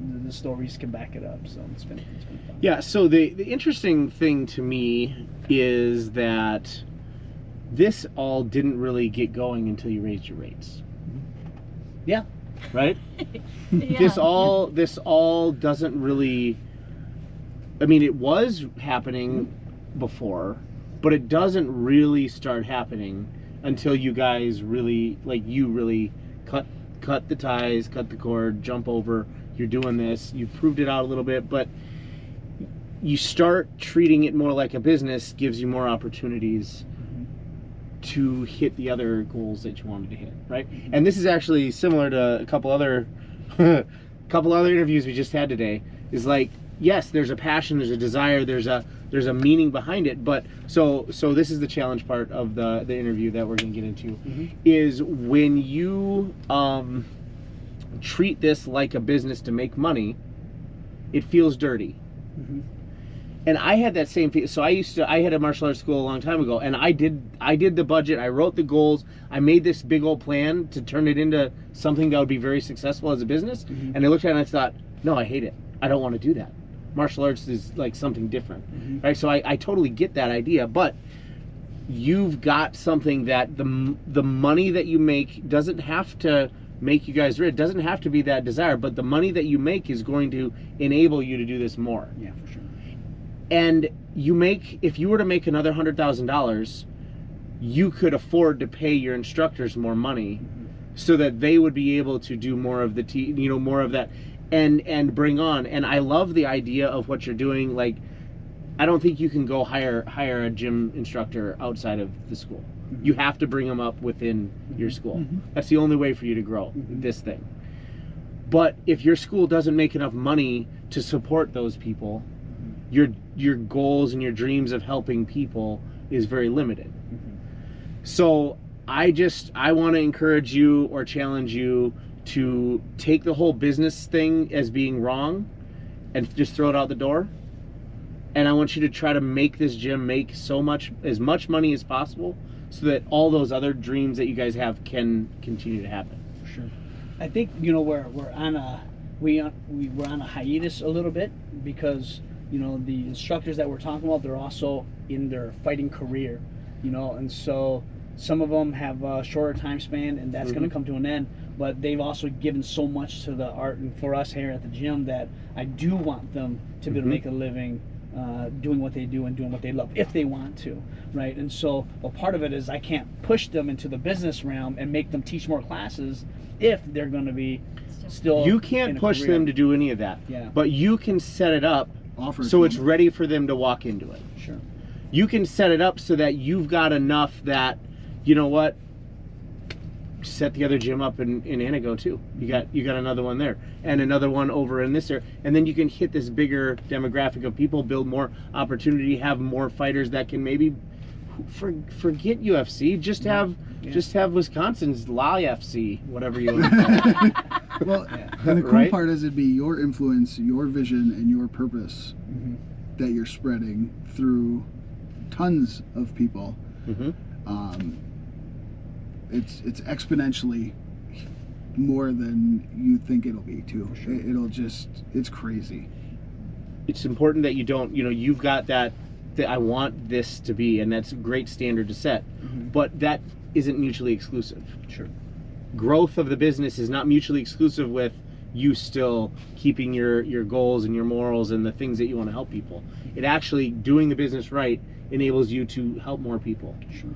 can back it up. So it's been fun. Yeah. So the interesting thing to me is that this all didn't really get going until you raised your rates. Yeah. Right? Yeah. This all doesn't really, I mean, it was happening before, but it doesn't really start happening until you guys really, like, you really cut the ties, cut the cord, jump over. You're doing this. You've proved it out a little bit, but you start treating it more like a business, gives you more opportunities to hit the other goals that you wanted to hit, right? And this is actually similar to a couple other interviews we just had today. Is like, yes, there's a passion, there's a desire, there's a meaning behind it. But so this is the challenge part of the interview that we're going to get into, is when you treat this like a business to make money, it feels dirty. And I had that same feel. So I had a martial arts school a long time ago, and I did the budget, I wrote the goals, I made this big old plan to turn it into something that would be very successful as a business. And I looked at it and I thought, no, I hate it. I don't want to do that. Martial arts is like something different, right? So I totally get that idea, but you've got something that the money that you make doesn't have to make you guys rich. It doesn't have to be that desire, but the money that you make is going to enable you to do this more. Yeah, for sure. And if you were to make another $100,000, you could afford to pay your instructors more money, so that they would be able to do more of the more of that, and bring on. And I love the idea of what you're doing. Like, I don't think you can go hire a gym instructor outside of the school. You have to bring them up within your school. That's the only way for you to grow this thing. But if your school doesn't make enough money to support those people, your goals and your dreams of helping people is very limited. So I want to encourage you or challenge you to take the whole business thing as being wrong and just throw it out the door. And I want you to try to make this gym make as much money as possible, so that all those other dreams that you guys have can continue to happen. Sure. I think we're on a hiatus a little bit, because the instructors that we're talking about, they're also in their fighting career, and so some of them have a shorter time span, and that's going to come to an end. But they've also given so much to the art and for us here at the gym that I do want them to be able to make a living doing what they do and doing what they love, if they want to, right? And so, part of it is I can't push them into the business realm and make them teach more classes if they're going to be still. You can't push them to do any of that. Yeah. But you can set it up so it's ready for them to walk into it. Sure. You can set it up so that you've got enough that, you know what, set the other gym up in Anago too. You got another one there, and another one over in this area, and then you can hit this bigger demographic of people, build more opportunity, have more fighters that can maybe forget UFC, just have Wisconsin's LAFC, whatever you want to call it. Well, and the cool part is it'd be your influence, your vision, and your purpose that you're spreading through tons of people. It's exponentially more than you think it'll be too. Sure. It's crazy. It's important that you don't, you've got that I want this to be, and that's a great standard to set, but that isn't mutually exclusive. Sure. Growth of the business is not mutually exclusive with you still keeping your goals and your morals and the things that you want to help people. It actually, doing the business right, enables you to help more people. Sure.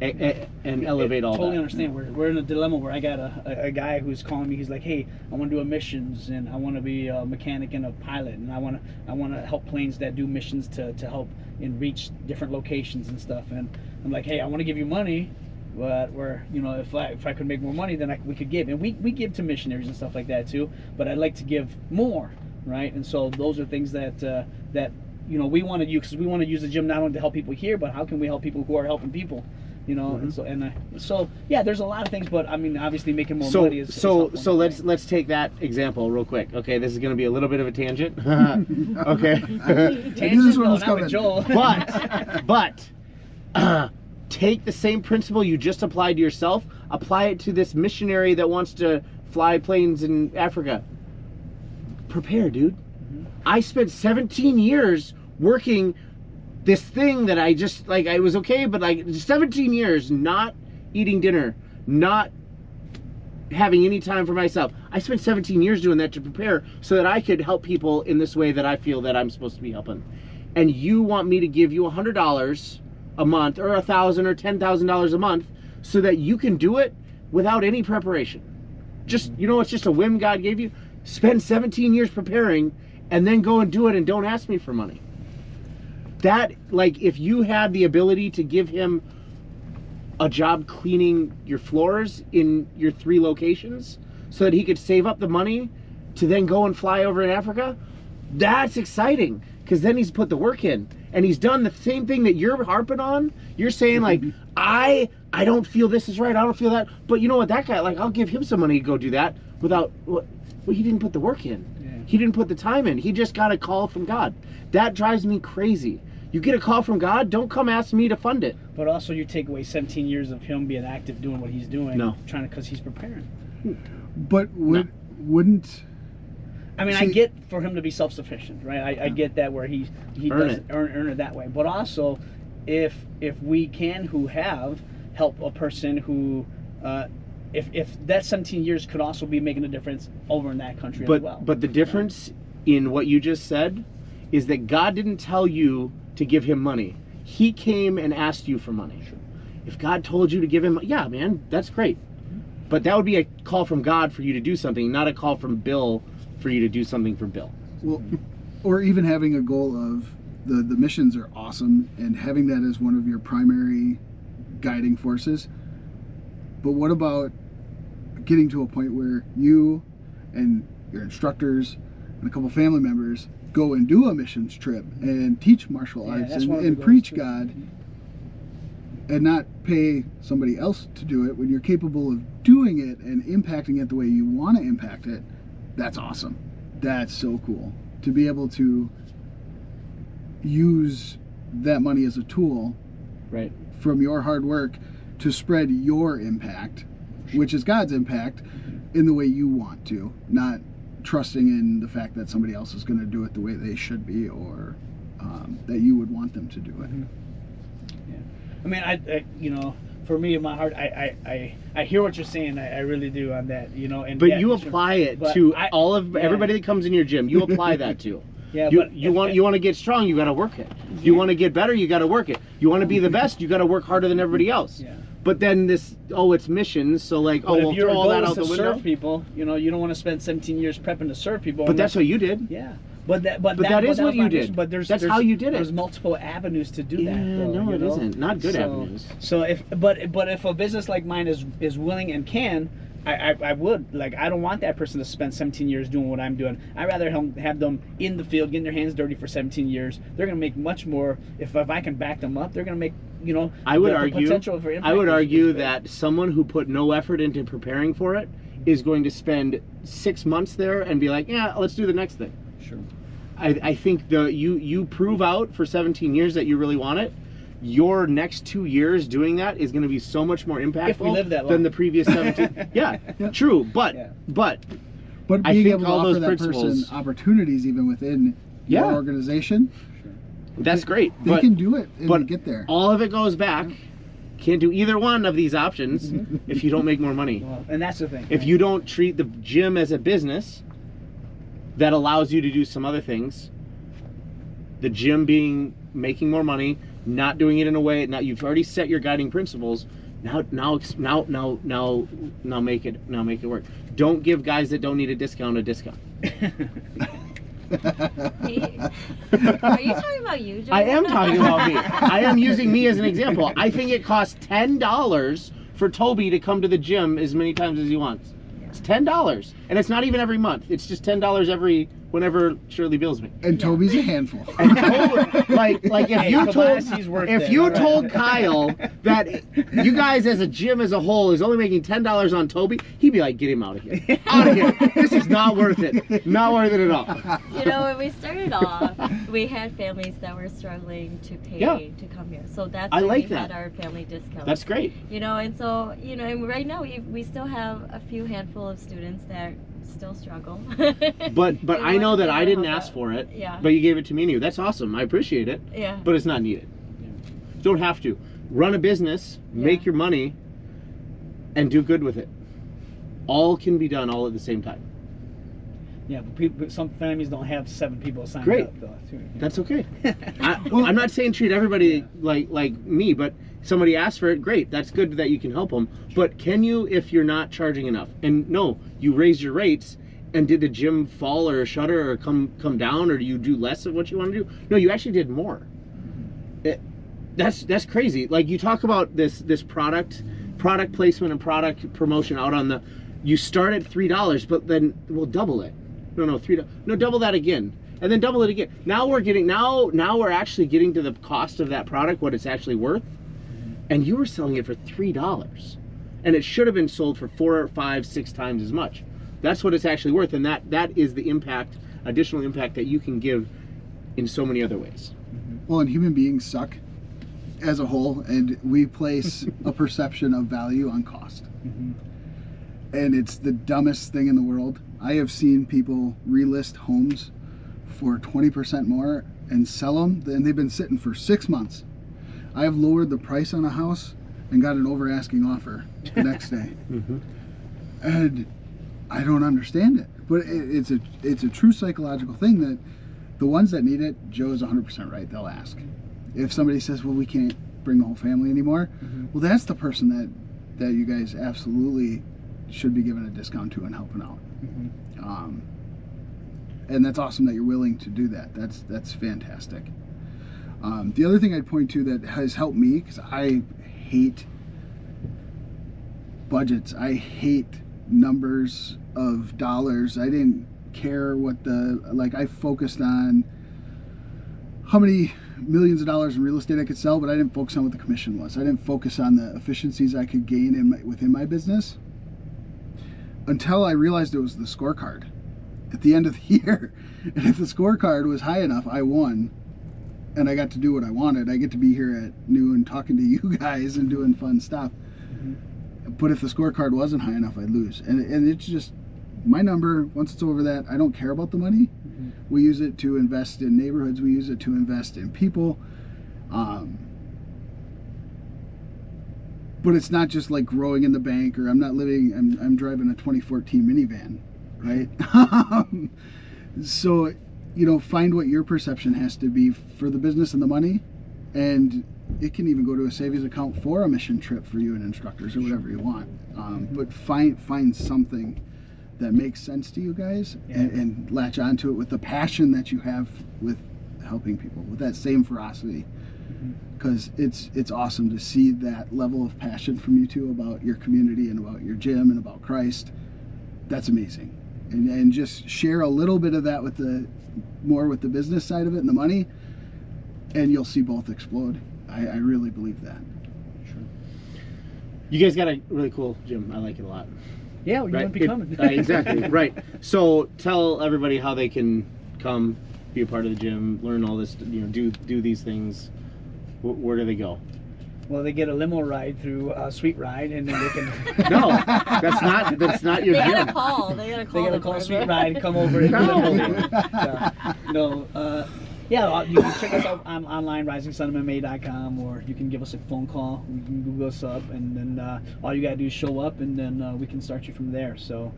And elevate all totally that. Understand. We're in a dilemma where I got a guy who's calling me. He's like, hey, I want to do missions, and I want to be a mechanic and a pilot, and I want to help planes that do missions to help and reach different locations and stuff. And I'm like, hey, I want to give you money, but if I could make more money, then we could give, and we give to missionaries and stuff like that too. But I'd like to give more, right? And so those are things that we want to use, because we want to use the gym not only to help people here, but how can we help people who are helping people? And so yeah, there's a lot of things, but I mean, obviously making more money is helpful. Let's take that example real quick. Okay, this is going to be a little bit of a tangent. Okay, tangent, no, not with Joel. but take the same principle you just applied to yourself, apply it to this missionary that wants to fly planes in Africa. Prepare, dude. I spent 17 years working this thing that I just, I was okay, but 17 years not eating dinner, not having any time for myself. I spent 17 years doing that to prepare so that I could help people in this way that I feel that I'm supposed to be helping. And you want me to give you $100 a month, or $1,000 or $10,000 a month, so that you can do it without any preparation. Just, it's just a whim God gave you. Spend 17 years preparing, and then go and do it, and don't ask me for money. That, if you had the ability to give him a job cleaning your floors in your 3 locations so that he could save up the money to then go and fly over in Africa, That's exciting, because then he's put the work in, and he's done the same thing that you're harping on. You're saying like, I don't feel this is right, I don't feel that, but you know what, that guy, like, I'll give him some money to go do that without, well, he didn't put the work in. He didn't put the time in. He just got a call from God. That drives me crazy. You get a call from God, don't come ask me to fund it. But also you take away 17 years of him being active, doing what he's doing, because he's preparing. But wouldn't... I mean, I get for him to be self-sufficient, right? I get that where he does earn it that way. But also, if we can help a person who, if that 17 years could also be making a difference over in that country as well. But the difference in what you just said is that God didn't tell you to give him money. He came and asked you for money. Sure. If God told you to give him, yeah, man, that's great. But that would be a call from God for you to do something, not a call from Bill for you to do something for Bill. Well, or even having a goal of the missions are awesome, and having that as one of your primary guiding forces. But what about getting to a point where you and your instructors and a couple family members go and do a missions trip and teach martial arts and preach God, and not pay somebody else to do it when you're capable of doing it and impacting it the way you want to impact it? That's awesome. That's so cool to be able to use that money as a tool, right, from your hard work to spread your impact, which is God's impact, in the way you want to, not trusting in the fact that somebody else is going to do it the way they should be, or that you would want them to do it. Yeah. I mean, I for me in my heart, I hear what you're saying. I really do on that, And but you apply it to everybody that comes in your gym. You apply that to. Yeah, you want to get strong, you got to work it. You want to get better, you got to work it. You want to be the best, you got to work harder than everybody else. Yeah. But then it's missions, so like, we'll throw all that out the window. Serve people, you don't want to spend 17 years prepping to serve people. But that's what you did. Yeah. But that is what you did. But that's how you did it. There's multiple avenues to do that. No, it isn't. Not good avenues. So if a business like mine is willing and can, I would. Like, I don't want that person to spend 17 years doing what I'm doing. I'd rather have them in the field getting their hands dirty for 17 years. They're going to make much more. If I can back them up, they're going to make, I would argue is that someone who put no effort into preparing for it is going to spend 6 months there and be like, yeah, let's do the next thing. Sure. I think you prove out for 17 years that you really want it. Your next 2 years doing that is going to be so much more impactful than the previous 17. Yeah, true. But being able to offer that person opportunities even within your organization, that's great. They can do it and get there. All of it goes back. Can't do either one of these options if you don't make more money. Well, and that's the thing. If you don't treat the gym as a business that allows you to do some other things, the gym making more money, not doing it in a way, now you've already set your guiding principles. Now make it work. Don't give guys that don't need a discount a discount. Hey, are you talking about you, Joe? I am talking about me. I am using me as an example. I think it costs $10 for Toby to come to the gym as many times as he wants. It's $10, and it's not even every month. It's just $10 whenever Shirley bills me. And Toby's a handful. And if you told Kyle that you guys as a gym as a whole is only making $10 on Toby, he'd be like, get him out of here. Out of here. This is not worth it. Not worth it at all. When we started off, we had families that were struggling to pay to come here. So that's why we had our family discounts. That's great. And so, and right now we still have a few handful of students that still struggle. but I know that I didn't ask for it. Yeah. But you gave it to me anyway. That's awesome. I appreciate it. Yeah. But it's not needed. Don't have to. Run a business, make your money, and do good with it. All can be done all at the same time. Yeah, but some families don't have 7 people signed up. Though, too. That's okay. I'm not saying treat everybody like me, but somebody asks for it, great. That's good that you can help them. But can you if you're not charging enough? And no, you raise your rates, and did the gym fall or shutter or come down, or do you do less of what you want to do? No, you actually did more. That's crazy. Like, you talk about this product placement and product promotion out on you start at $3, but then we'll double it. No, $3. No, double that again. and then double it again. Now we're actually getting to the cost of that product, what it's actually worth. And you were selling it for $3, and it should have been sold for 4, 5, 6 times as much. That's what it's actually worth, and that is the impact, additional impact that you can give in so many other ways. Well, and human beings suck as a whole, and we place a perception of value on cost. And it's the dumbest thing in the world. I have seen people relist homes for 20% more and sell them, and they've been sitting for 6 months. I have lowered the price on a house and got an over asking offer the next day. And I don't understand it, but it's a true psychological thing that the ones that need it, Joe is 100% right. They'll ask. If somebody says, well, we can't bring the whole family anymore, well, that's the person that you guys absolutely should be giving a discount to and helping out. And that's awesome that you're willing to do that. That's fantastic. The other thing I'd point to that has helped me, because I hate budgets, I hate numbers of dollars. I didn't care what I focused on how many millions of dollars in real estate I could sell, but I didn't focus on what the commission was. I didn't focus on the efficiencies I could gain within my business until I realized it was the scorecard at the end of the year. And if the scorecard was high enough, I won, and I got to do what I wanted. I get to be here at noon talking to you guys and doing fun stuff. But if the scorecard wasn't high enough, I'd lose. And it's just my number. Once it's over that, I don't care about the money. We use it to invest in neighborhoods. We use it to invest in people. But it's not just like growing in the bank, or I'm driving a 2014 minivan, right? So, find what your perception has to be for the business and the money, and it can even go to a savings account for a mission trip for you and instructors or whatever you want. But find something that makes sense to you guys, and latch onto it with the passion that you have with helping people, with that same ferocity. Because it's awesome to see that level of passion from you two about your community and about your gym and about Christ. That's amazing. And just share a little bit of that with the business side of it and the money, and you'll see both explode. I really believe that. Sure. You guys got a really cool gym. I like it a lot. Yeah, well, you right? wouldn't be coming. Exactly, right. So tell everybody how they can come, be a part of the gym, learn all this, do these things. Where do they go? Well, they get a limo ride through Sweet Ride, and then they can. No, that's not your They gym. gotta call. They gotta call. They gotta call Sweet Ride, come over and you can check us out online, RisingSonMMA.com, or you can give us a phone call. You can Google us up, and then all you gotta do is show up, and then we can start you from there. So,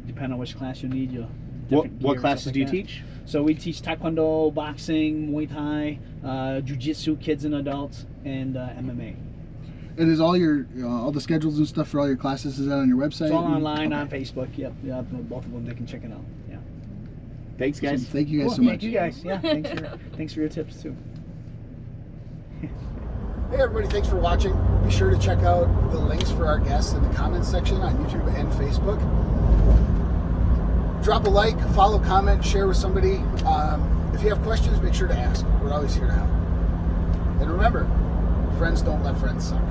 depending on which class you need, What classes do you teach? So we teach Taekwondo, boxing, Muay Thai, Jiu-Jitsu, kids and adults, and MMA. And is all the schedules and stuff for all your classes, is that on your website? It's all online on Facebook. Yep, both of them. They can check it out. Yeah. Thanks, guys. Awesome. Thank you guys so Thank much. you guys. Yeah. Thanks for your tips too. Hey everybody, thanks for watching. Be sure to check out the links for our guests in the comments section on YouTube and Facebook. Drop a like, follow, comment, share with somebody. If you have questions, make sure to ask. We're always here to help. And remember, friends don't let friends suck.